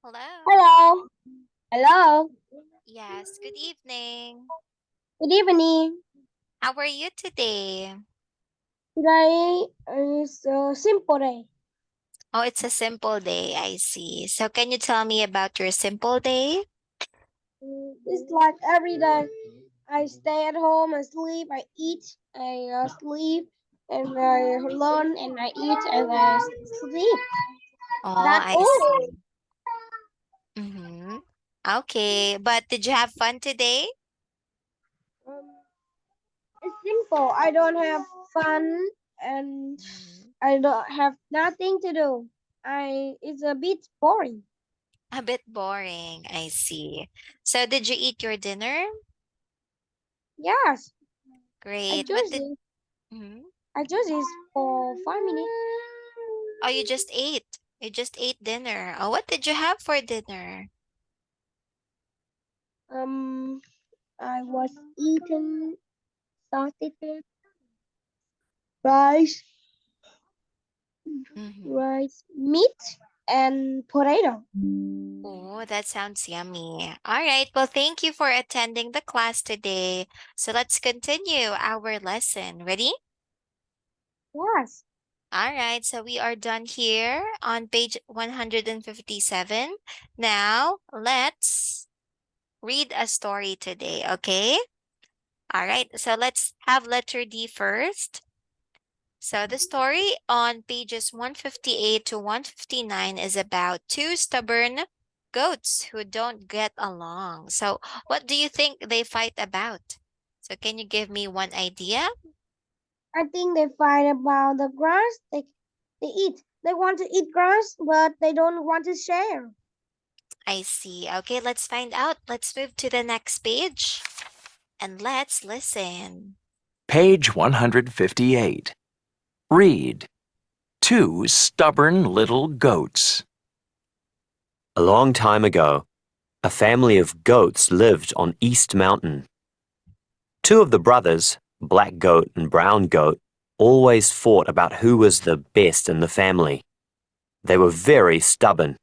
Hello. Hello. Hello. Yes, good evening. Good evening. How are you today? Today is a simple day. Oh, it's a simple day, I see. So can you tell me about your simple day? It's like every day. I stay at home, I sleep, I eat, I sleep, and I learn, and I eat, and I sleep. Oh, That's I all. see. Mm-hmm. Okay, but did you have fun today? Um, it's simple. I don't have fun, and Mhm. I don't have nothing to do. It's a bit boring. A bit boring, I see. So did you eat your dinner? Yes, I Great. What just did Mhm. I just is for 5 minutes. Oh, you just ate. You just ate dinner. Oh, what did you have for dinner? Um, I was eating sausages, rice, Mm-hmm. meat, and potato. Oh, that sounds yummy. All right. Well, thank you for attending the class today. So let's continue our lesson. Ready? Yes. All right. So we are done here on page 157. Now, let's read a story today, okay? All right. So let's have letter D first. So the story on pages 158 to 159 is about two stubborn goats who don't get along. So what do you think they fight about? So can you give me one idea? I think they fight about the grass they eat. They want to eat grass, but they don't want to share. I see. Okay, let's find out. Let's move to the next page and let's listen. Page 158. Read. Two stubborn little goats. A long time ago, a family of goats lived on East Mountain. Two of the brothers, Black Goat and Brown Goat, always fought about who was the best in the family. They were very stubborn.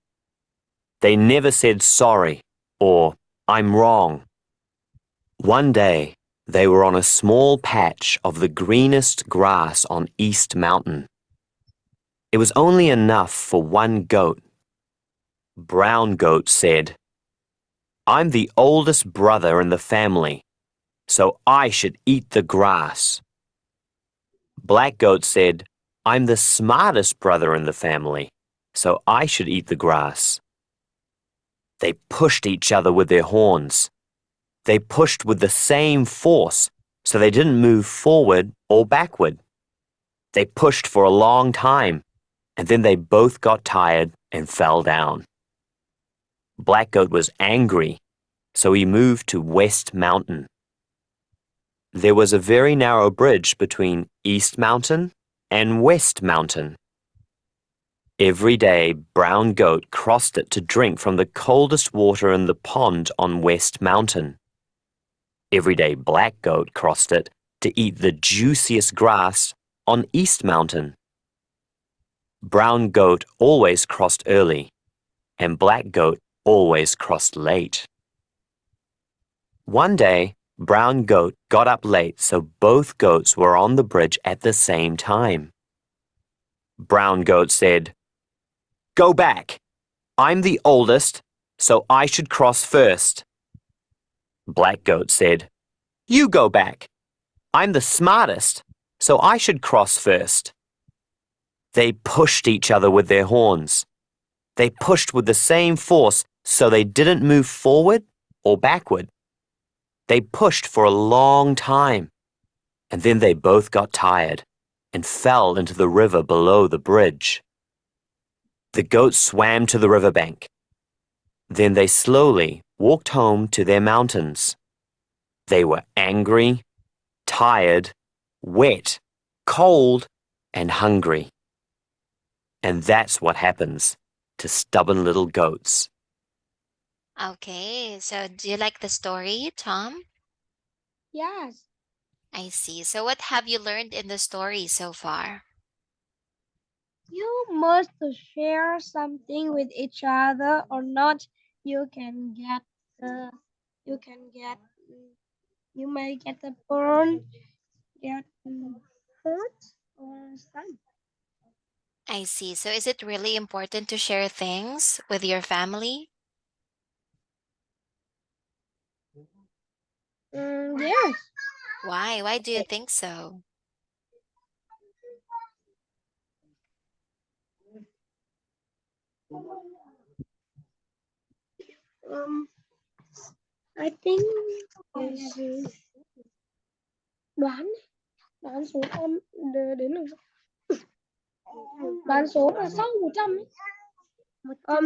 They never said sorry or I'm wrong. One day, they were on a small patch of the greenest grass on East Mountain. It was only enough for one goat. Brown Goat said, I'm the oldest brother in the family, so I should eat the grass. Black Goat said, I'm the smartest brother in the family, so I should eat the grass. They pushed each other with their horns. They pushed with the same force, so they didn't move forward or backward. They pushed for a long time, and then they both got tired and fell down. Black Goat was angry, so he moved to West Mountain. There was a very narrow bridge between East Mountain and West Mountain. Every day, Brown Goat crossed it to drink from the coldest water in the pond on West Mountain. Every day, Black Goat crossed it to eat the juiciest grass on East Mountain. Brown Goat always crossed early, and Black Goat always crossed late. One day, Brown Goat got up late so both goats were on the bridge at the same time. Brown Goat said, Go back. I'm the oldest, so I should cross first. Black Goat said, You go back. I'm the smartest, so I should cross first. They pushed each other with their horns. They pushed with the same force so they didn't move forward or backward. They pushed for a long time, and then they both got tired and fell into the river below the bridge. The goats swam to the riverbank. Then they slowly walked home to their mountains. They were angry, tired, wet, cold, and hungry. And that's what happens to stubborn little goats. Okay, so do you like the story, Tom? Yes. I see. So what have you learned in the story so far? You must share something with each other or not. You can get you can get you may get a burn, get hurt or something. I see. So is it really important to share things with your family? Yes. Why? Why do you think so? Um, I think is đoán đoán số con đến được đoán số là sau 100 ấy.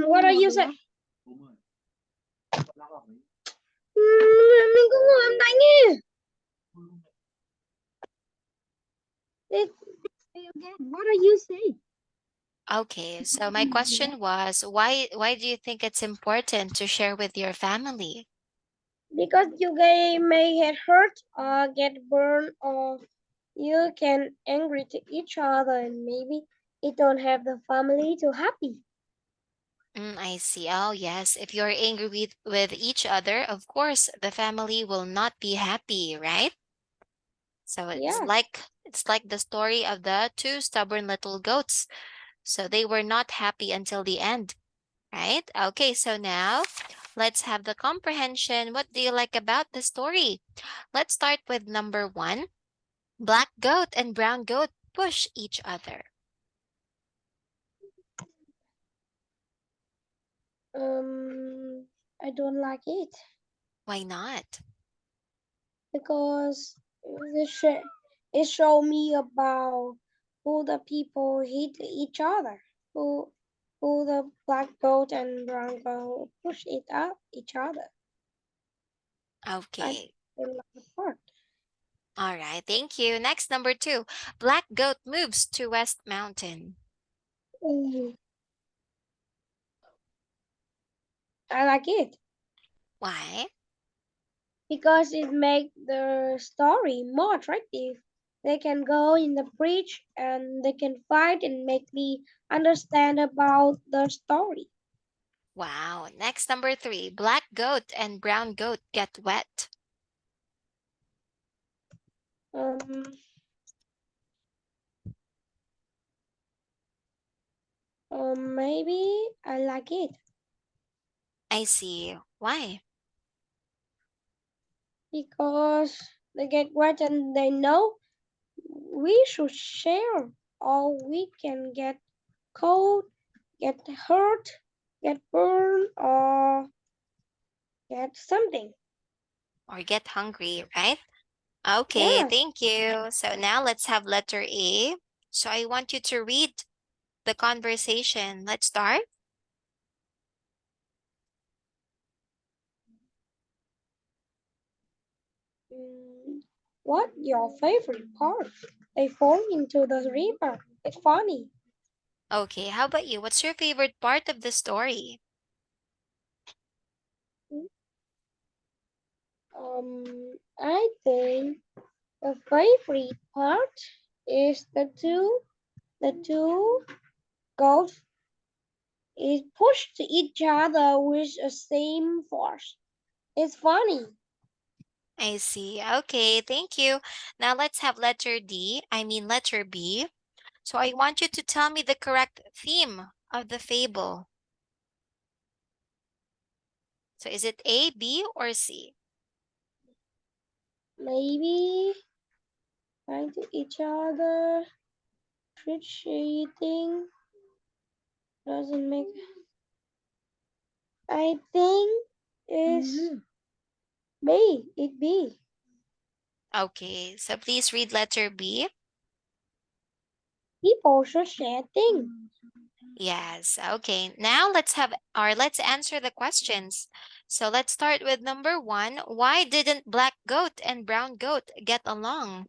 What are you saying? Mình có ngồi em đánh đi. What are you saying? Okay, so my question was why do you think it's important to share with your family? Because you may get hurt or get burned or you can angry to each other and maybe it don't have the family to happy. I see. Oh, yes. If you're angry with each other, of course, the family will not be happy, right? So Yes. it's like the story of the two stubborn little goats. So they were not happy until the end, right? Okay, so now let's have the comprehension. What do you like about the story? Let's start with number 1. Black goat and brown goat push each other. I don't like it Why not? because it show me about who the people hate each other, who who the black goat and brown goat push it up each other. I Okay. don't like the part. All right. Thank you. Next, number 2. Black goat moves to West Mountain. Mm, I like it Why? because it make the story more attractive. They can go in the bridge and they can fight and make me understand about the story. Wow. Next, number 3. Black goat and brown goat get wet. Um, Maybe I like it I see. Why? because they get wet and they know we should share or we can get cold, get hurt, get burned, or get something. Or get hungry, right? Okay, Yes. thank you. So now let's have letter A. So I want you to read the conversation. Let's start. What your favorite part? They fall into the river. It's funny. Okay, how about you? What's your favorite part of the story? I think the favorite part is the two goats is pushed to each other with the same force. It's funny. I see. Okay, thank you. Now let's have letter D. I mean letter B. So I want you to tell me the correct theme of the fable. So is it A, B, or C? Maybe fighting to each other, appreciating doesn't make. I think is B. It B. Okay, so please read letter B. People should share things. Yes. Okay. Now let's answer the questions. So let's start with number 1. Why didn't black goat and brown goat get along?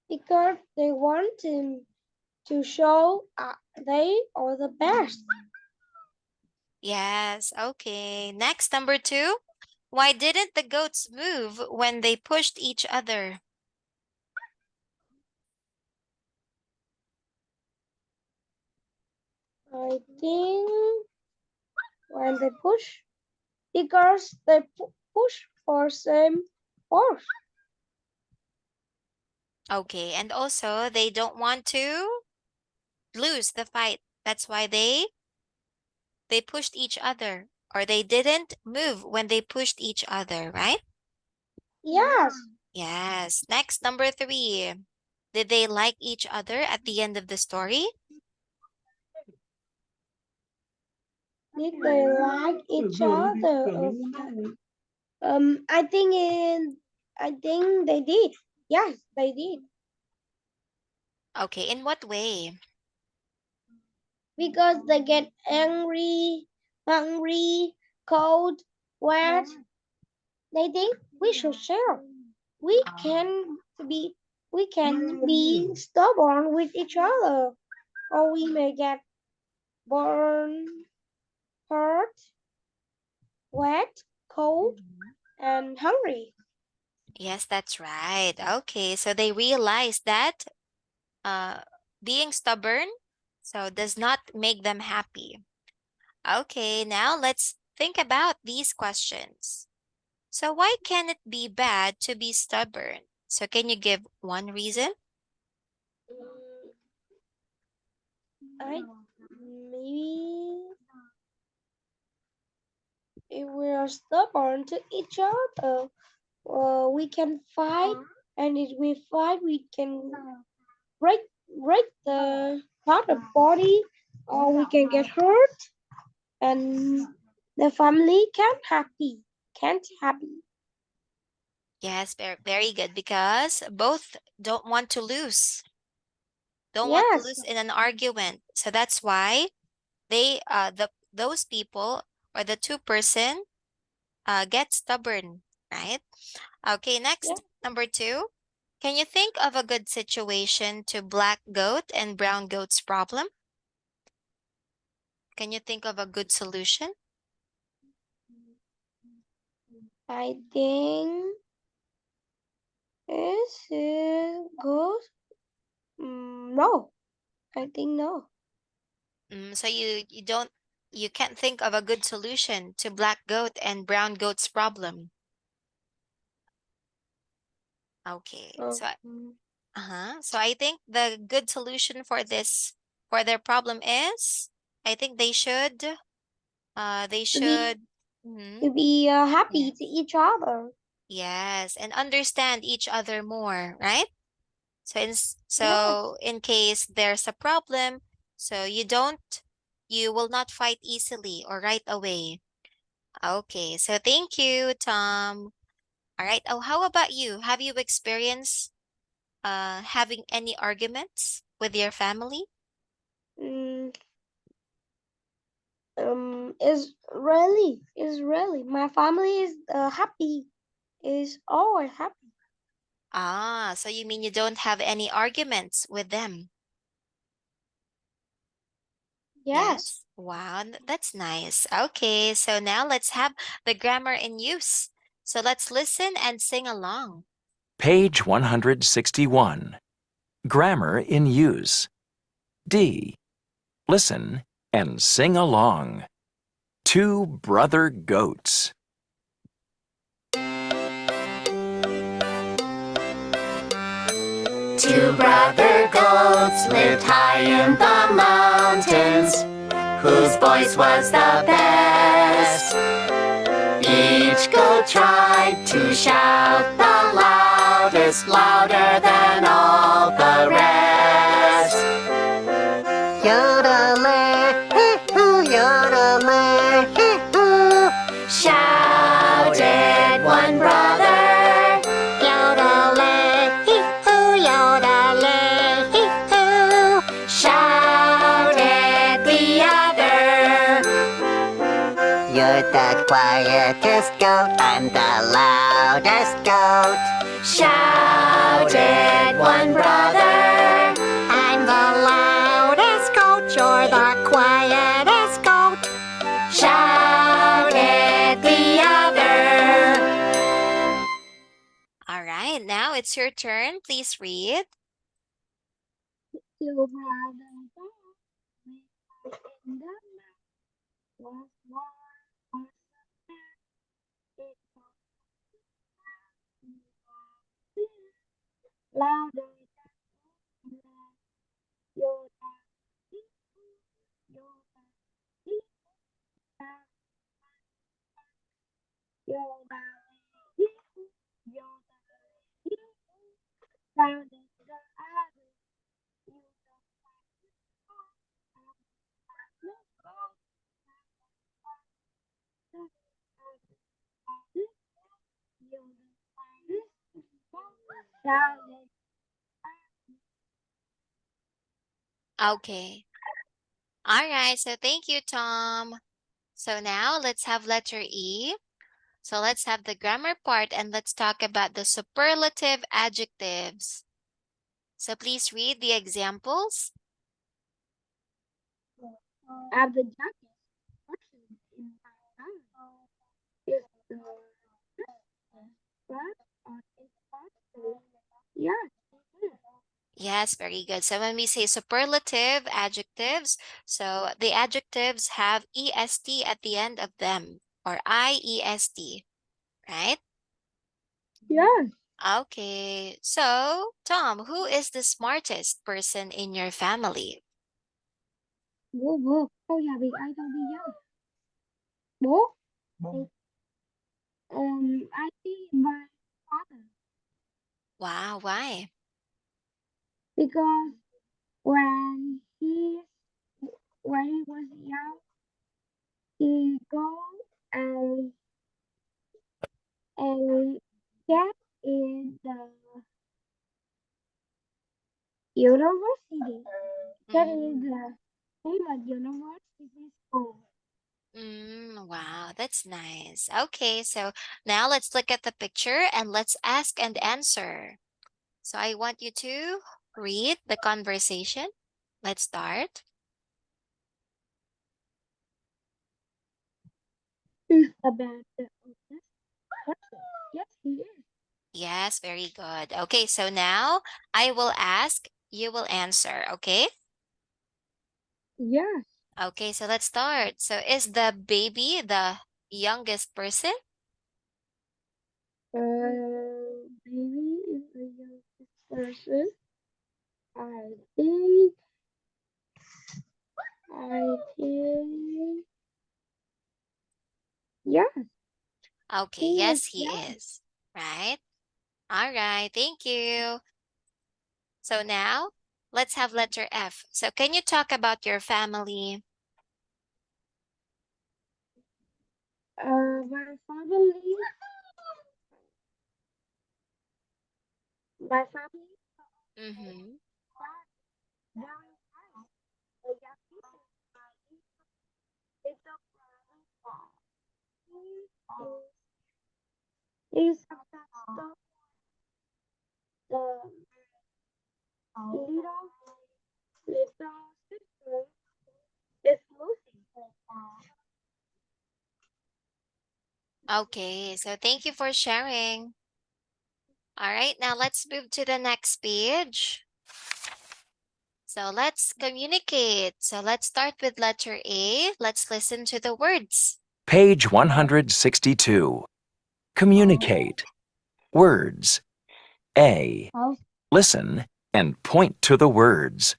Because they want to show they are the best. Yes. Okay. Next, number 2. Why didn't the goats move when they pushed each other? I think when they push, because they push for same force. Okay, and also they don't want to lose the fight. That's why they pushed each other, or they didn't move when they pushed each other, right? Yes. Yes. Next, number 3. Did they like each other at the end of the story? Did they like each other? I think they did. Yes, they did. Okay, in what way? Because they get angry, hungry, cold, wet. They think we should share. We Um, can be we can be stubborn with each other, or we may get burned, hurt, wet, cold, and hungry. Yes, that's right. Okay, so they realized that uh being stubborn does not make them happy. Okay, now let's think about these questions. So why can it be bad to be stubborn? So can you give one reason? Mm, I maybe if we are stubborn to each other, we can fight, and if we fight, we can break break the part of body, or we can get hurt, and the family can't happy. Yes, very good, because both don't want to lose. Don't want to Yes, lose in an argument. So that's why those people, or the two-person, get stubborn, right? Okay, yeah. next, number 2. Can you think of a good situation to black goat and brown goat's problem? Can you think of a good solution? I think is it good? No, I think no. So you can't think of a good solution to black goat and brown goat's problem. Okay. Um, So I think the good solution for their problem is, I think they to be should mhm, to be happy to yes. each other. Yes, and understand each other more, right? Yes. So in case there's a problem, so you will not fight easily or right away. Okay, so thank you, Tom. All right. Oh, how about you? Have you experienced having any arguments with your family? Mm, is really my family is happy, is always happy. Ah, so you mean you don't have any arguments with them? Yes. Yes. Wow, that's nice. Okay, so now let's have the grammar in use. So let's listen and sing along. Page 161. Grammar in use. D. Listen and sing along. 2 brother goats. Two brother goats lived high in the mountains, whose voice was the best. Each goat tried to shout the loudest, louder than all the rest. Yodelay, hee-hoo, yodelay, hee-hoo, shouted one brother. Yodelay, hee-hoo, yodelay, hee-hoo, shouted the other. You're the quietest goat, I'm the loudest goat, shouted one brother. I'm the loudest goat, you're the quietest goat, shouted the other. right, now it's your turn. Please read. Two brothers lived in the mountains. Was one was a man. It was louder than Yoda, Yoda, Yoda, Yoda, louder than the others. Shouted. Okay. All right, so thank you, Tom. So now let's have letter E. So let's have the grammar part and let's talk about the superlative adjectives. So please read the examples. Of the jacket, person in my house is the but it's possible. Yes, it is. Yes, very good. So when we say superlative adjectives, so the adjectives have est at the end of them or iest, right? Yes. Okay. So, Tom, who is the smartest person in your family? Bố, câu nhà bị ai không đi nhá? Bố. I see my father Wow, why? because when he was young, he go and and get in the university. Get in the famous university school. Wow, that's nice. Okay, so now let's look at the picture and let's ask and answer. So I want you to read the conversation. Let's start. He's about the oldest person. Yes, he is. Yes, very good. Okay, so now I will ask, you will answer, okay? Yes. Okay, so let's start. So is the baby the youngest person? Baby is the youngest person. I think. I think. Yes. Okay, He yes, is he young. is. Right? All right, thank you. So now let's have letter F. So can you talk about your family? My family. My family. Mm-hmm. Very nice. The young people. It's a is sometimes the little sister is Lucy. Okay, so thank you for sharing. All right, now let's move to the next page. So let's communicate. So let's start with letter A. Let's listen to the words. Page 162. Communicate. Words. A. Listen and point to the words.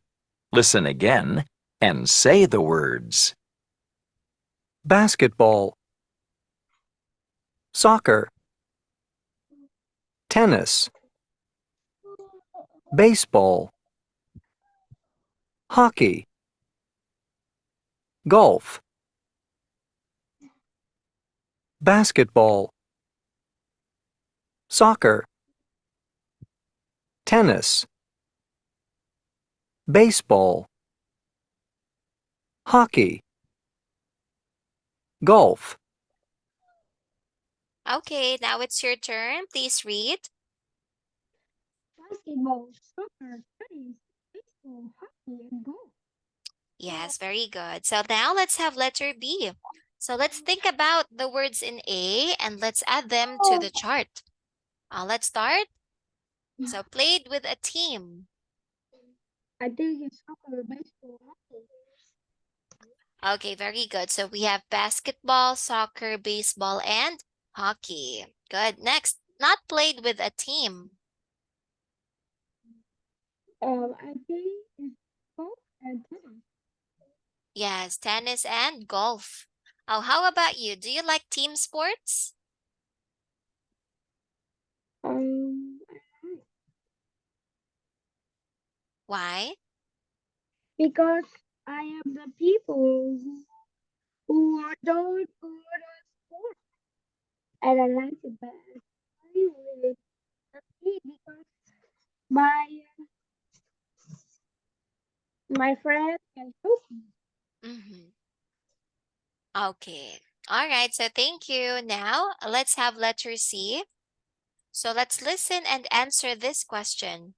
Listen again and say the words. basketball, soccer, tennis, baseball, hockey, golf, basketball, soccer, tennis, baseball, hockey, golf. Okay, now it's your turn. Please read. Basketball, soccer, tennis, baseball, hockey, and golf. Yes, very good. So now let's have letter B. So let's think about the words in A and let's add them to the chart. Let's start. So played with a team. I think it's soccer, baseball, hockey. Okay, very good. So we have basketball, soccer, baseball, and hockey. Good. Next, not played with a team. I think it's golf and tennis. Yes, tennis and golf. Oh, how about you? Do you like team sports? Um, Why? because I am the people who are not good at sports, and I like it best. I with the team because my my friends can help me. Mm-hmm. Okay. All right. So thank you. Now let's have letter C. So let's listen and answer this question.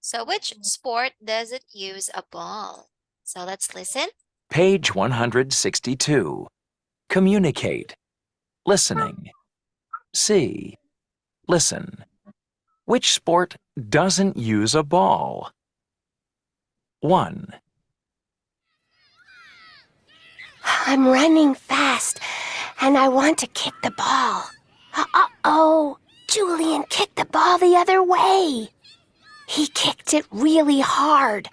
So which sport doesn't use a ball? So let's listen. Page 162. Communicate. Listening. C. Listen. Which sport doesn't use a ball? 1, I'm running fast, and I want to kick the ball. Uh-oh! Julian kicked the ball the other way. He kicked it really hard.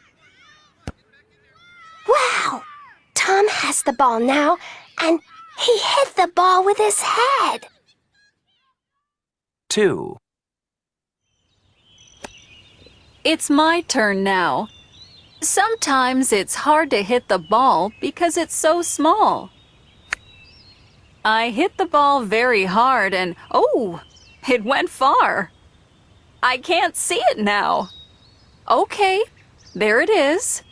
Wow! Tom has the ball now, and he hit the ball with his head. 2, It's my turn now. Sometimes it's hard to hit the ball because it's so small. I hit the ball very hard and oh, it went far. I can't see it now. Okay, there it is.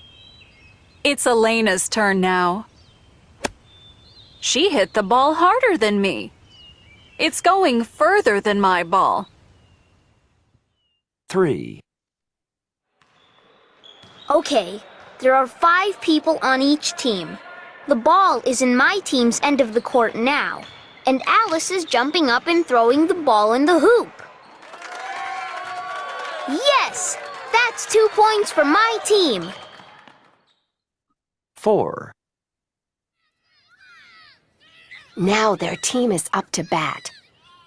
It's Elena's turn now. She hit the ball harder than me. It's going further than my ball. 3, Okay, there are 5 people on each team. The ball is in my team's end of the court now, and Alice is jumping up and throwing the ball in the hoop. Yes! That's 2 points for my team! 4, Now their team is up to bat.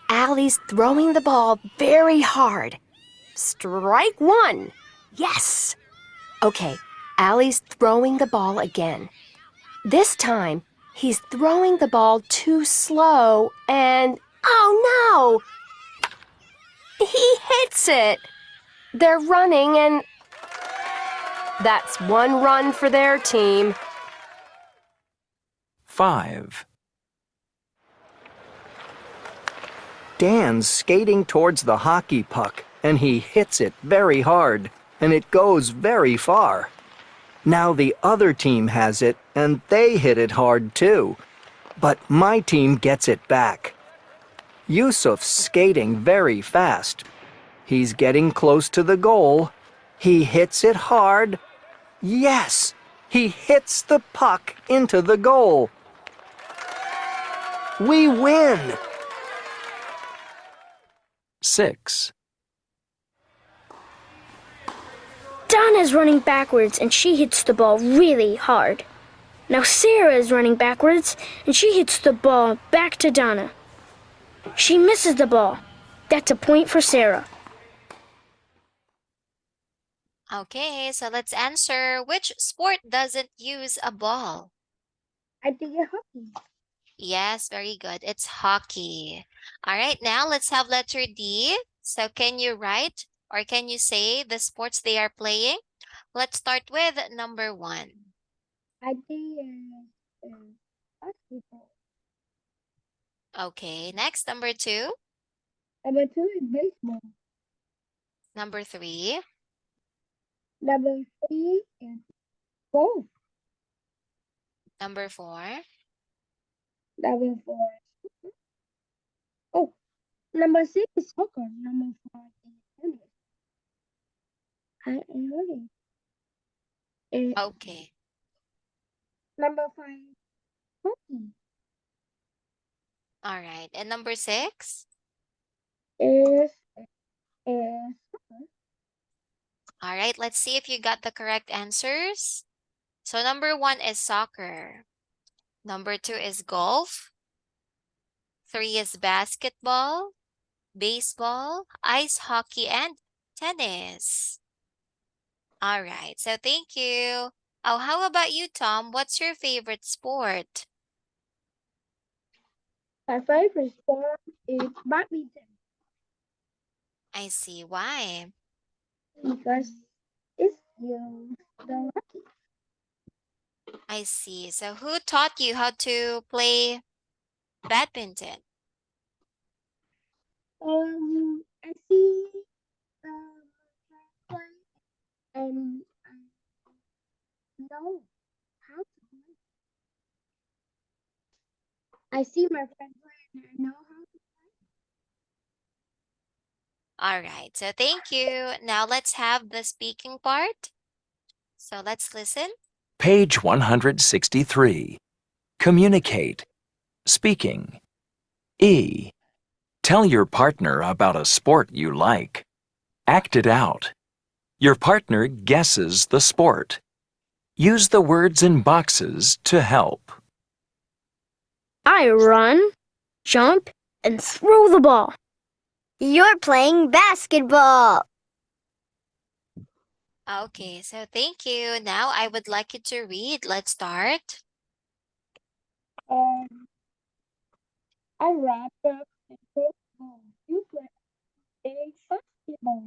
Allie's throwing the ball very hard. Strike 1. Yes! Okay, Allie's throwing the ball again. This time, he's throwing the ball too slow and... Oh no! He hits it! They're running and... That's 1 run for their team. 5, Dan's skating towards the hockey puck, and he hits it very hard, and it goes very far. Now the other team has it, and they hit it hard too. But my team gets it back. Yusuf's skating very fast. He's getting close to the goal. He hits it hard. Yes! He hits the puck into the goal. We win! 6, Donna's running backwards and she hits the ball really hard. Now Sarah is running backwards and she hits the ball back to Donna. She misses the ball. That's a point for Sarah. Okay, so let's answer. Which sport doesn't use a ball? I think it's hockey. Yes, very good. It's hockey. All right, now let's have letter D. So can you write or can you say the sports they are playing? Let's start with number 1. I think it's basketball. Okay, next, number 2. Number 2 is baseball. Number 3. Number 3 is golf. Number 4. Number 4 is oh, number 6 is soccer. Number 5 is tennis. I am ready. Okay. Number 5 hockey All right. And number 6? is soccer. All right, let's see if you got the correct answers. So number 1 is soccer. Number 2 is golf. 3 is basketball, baseball, ice hockey, and tennis. All right, so thank you. Oh, how about you, Tom? What's your favorite sport? My favorite sport is badminton I see. Why? because it's the racket. I see. So who taught you how to play badminton? I see play and I know how to play. I see my friend play and I know how to. All right, so thank you. Now let's have the speaking part. So let's listen. Page 163. Communicate. Speaking. E. Tell your partner about a sport you like. Act it out. Your partner guesses the sport. Use the words in boxes to help. I run, jump, and throw the ball. You're playing basketball. Okay, so thank you. Now I would like you to read. Let's start. I wrap up and throw the ball. You play basketball.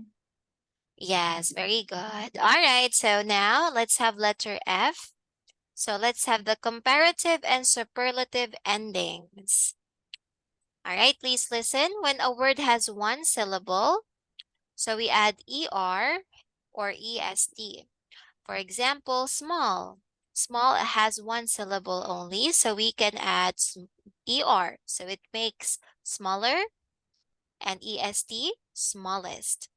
Yes, very good. All right, so now let's have letter F. So let's have the comparative and superlative endings. All right, please listen. When a word has one syllable, so we add ER or EST. For example, small. Small has one syllable only, so we can add ER. So it makes smaller, and EST, smallest.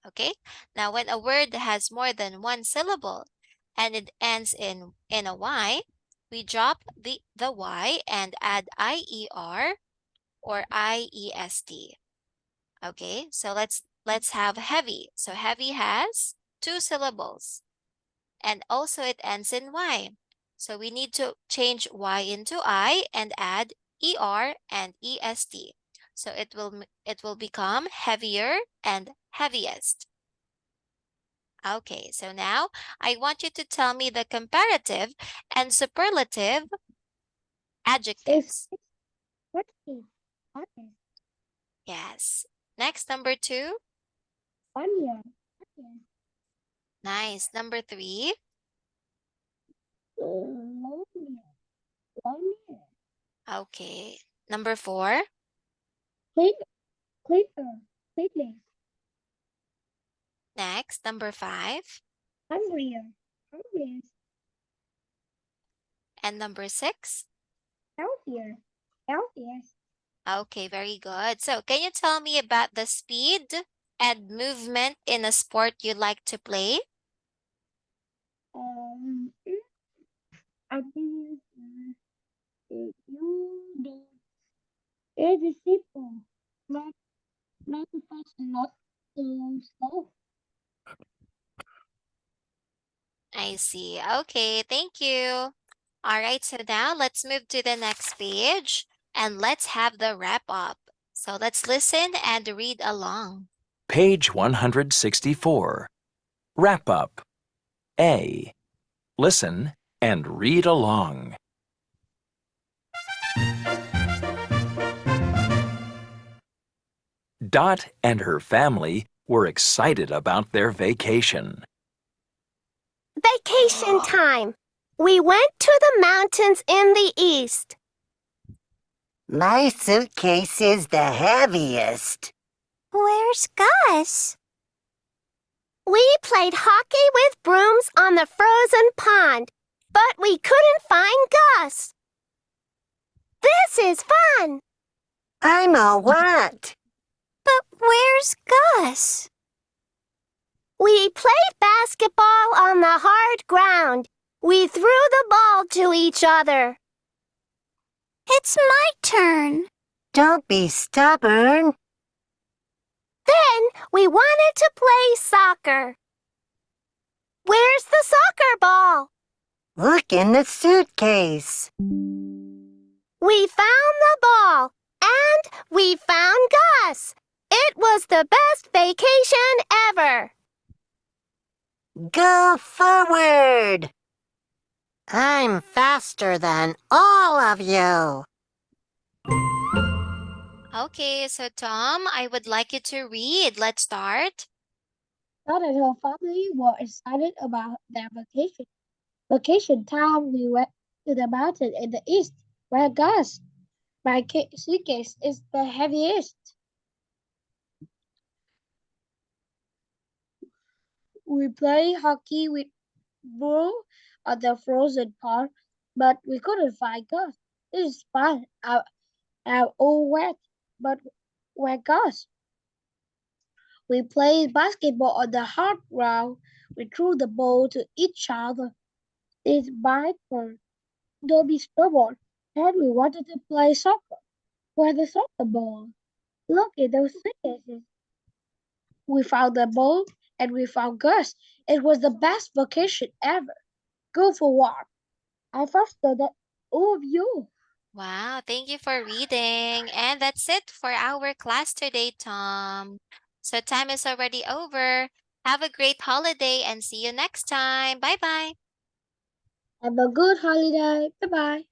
Okay? Now, when a word has more than one syllable and it ends in a Y, we drop the Y and add IER or IEST. Okay? So let's have heavy. So heavy has two syllables and also it ends in Y. So we need to change Y into I and add ER and EST. So it will become heavier and heaviest. Okay, so now I want you to tell me the comparative and superlative adjectives. What is honest? Yes. Next, number 2. Funnier. Nice. Number 3. Lonelier. Lonelier. Okay. Number 4. Cleaner. Cleaner. Next, number 5. Hungrier. Hungrier. And number 6. Healthier. Healthier. Okay, very good. So can you tell me about the speed and movement in a sport you like to play? I think you do. It is simple. Not too fast, not too slow. I see. Okay, thank you. All right, so now let's move to the next page and let's have the wrap up. So let's listen and read along. Page 164. Wrap up. A. Listen and read along. Dot and her family were excited about their vacation. Vacation time. We went to the mountains in the east. My suitcase is the heaviest. Where's Gus? We played hockey with brooms on the frozen pond, but we couldn't find Gus. This is fun. I'm all what? But where's Gus? We played basketball on the hard ground. We threw the ball to each other. It's my turn. Don't be stubborn. Then we wanted to play soccer. Where's the soccer ball? Look in the suitcase. We found the ball, and we found Gus. It was the best vacation ever. Go forward. I'm faster than all of you. Okay, so Tom, I would like you to read. Let's start. Dot and her family were excited about their vacation. Vacation time, we went to the mountain in the east, where Gus, my suitcase, is the heaviest. We play hockey with Boo at the frozen park, but we couldn't find Gus. It is fun. Our all wet, but where Gus? We played basketball on the hard ground. We threw the ball to each other. It's my turn. Don't be stubborn. And we wanted to play soccer. Where's the soccer ball? Look at those suitcases. We found the ball and we found Gus. It was the best vacation ever. Go for walk. I faster than all of you. Wow, thank you for reading. And that's it for our class today, Tom. So time is already over. Have a great holiday and see you next time. Bye-bye. Have a good holiday. Bye bye.